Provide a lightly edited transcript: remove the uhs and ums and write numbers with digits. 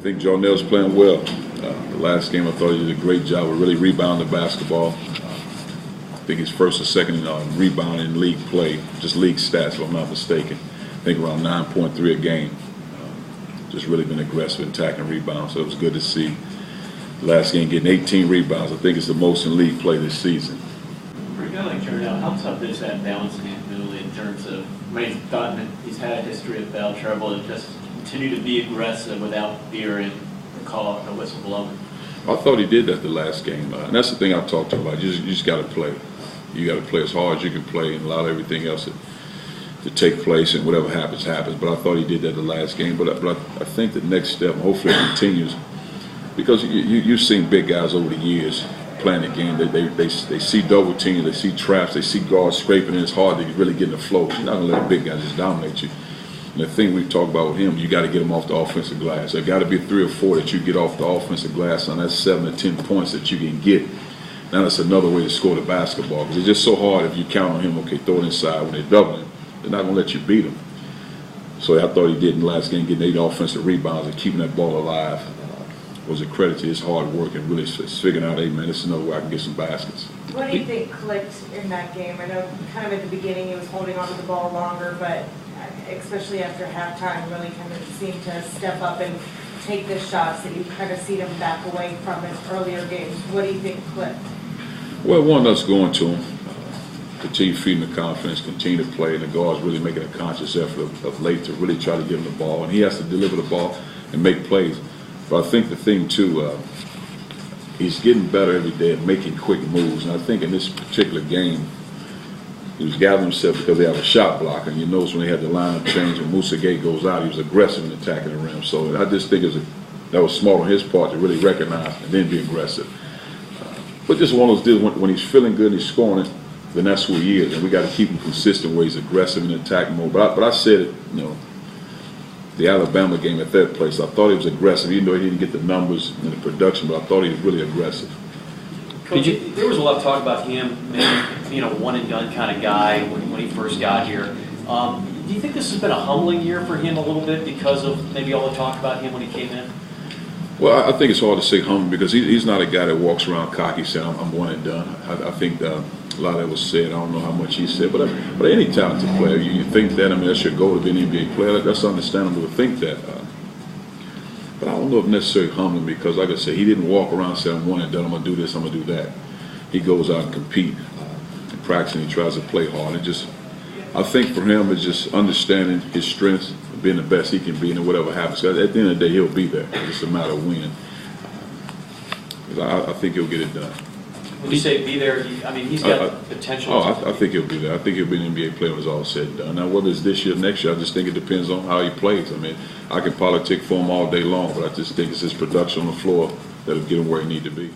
think Jarnell's playing well. The last game I thought he did a great job of really rebounding the basketball. I think he's first or second in rebounding in league play, just league stats if I'm not mistaken. I think around 9.3 a game. Just really been aggressive in attacking rebounds, so it was good to see. Last game getting 18 rebounds. I think it's the most in league play this season. For a guy like Jarnell, how tough is that balancing act really in terms of, he's had a history of foul trouble and just continue to be aggressive without fear and call out the whistle blowing? I thought he did that the last game, and that's the thing I talked about. You just got to play. You got to play as hard as you can play and allow everything else to take place, and whatever happens, happens. But I thought he did that the last game. But I think the next step, hopefully it continues, because you've seen big guys over the years playing the game. They see double teams, they see traps, they see guards scraping, and it's hard to really get in the flow. You're not going to let a big guy just dominate you. And the thing we've talked about with him, you got to get him off the offensive glass. There got to be 3 or 4 that you get off the offensive glass, and that's 7 or 10 points that you can get. Now that's another way to score the basketball, because it's just so hard if you count on him, okay, throw it inside. When they're doubling, they're not going to let you beat them. So I thought he did in the last game, getting 8 offensive rebounds and keeping that ball alive. Was a credit to his hard work and really figuring out, hey man, this is another way I can get some baskets. What do you think clicked in that game? I know kind of at the beginning he was holding onto the ball longer, but especially after halftime really kind of seemed to step up and take the shots that you kind of see him back away from in earlier games. What do you think clicked? Well, one, us going to him, continue feeding the confidence, continue to play, and the guards really making a conscious effort of late to really try to give him the ball, and he has to deliver the ball and make plays. But I think the thing, too, he's getting better every day at making quick moves. And I think in this particular game, he was gathering himself because they have a shot blocker. And you notice when they had the lineup change and Musa Gay goes out, he was aggressive in attacking the rim. So I just think that was smart on his part to really recognize and then be aggressive. But just one of those deals, when he's feeling good and he's scoring it, then that's who he is. And we got to keep him consistent where he's aggressive in attack mode. But I said it, the Alabama game at that place, I thought he was aggressive, even though he didn't get the numbers and the production, but I thought he was really aggressive. Coach, there was a lot of talk about him maybe being a one-and-done kind of guy when he first got here. Do you think this has been a humbling year for him a little bit because of maybe all the talk about him when he came in? Well, I think it's hard to say humbling because he's not a guy that walks around cocky saying, I'm one and done. I think a lot of that was said. I don't know how much he said, but any talented player, you think that. I mean, that's your goal to be an NBA player. That's understandable to think that. But I don't know if necessarily humbling because, like I said, he didn't walk around and say, I'm one and done. I'm going to do this, I'm going to do that. He goes out and compete and practice, and he tries to play hard. I think for him, it's just understanding his strengths, being the best he can be, and whatever happens. At the end of the day, he'll be there. It's just a matter of when. I think he'll get it done. When you say be there, I mean, he's got potential. I think he'll be there. I think he'll be an NBA player when it's all said and done. Now, whether it's this year or next year, I just think it depends on how he plays. I mean, I can politic for him all day long, but I just think it's his production on the floor that'll get him where he needs to be.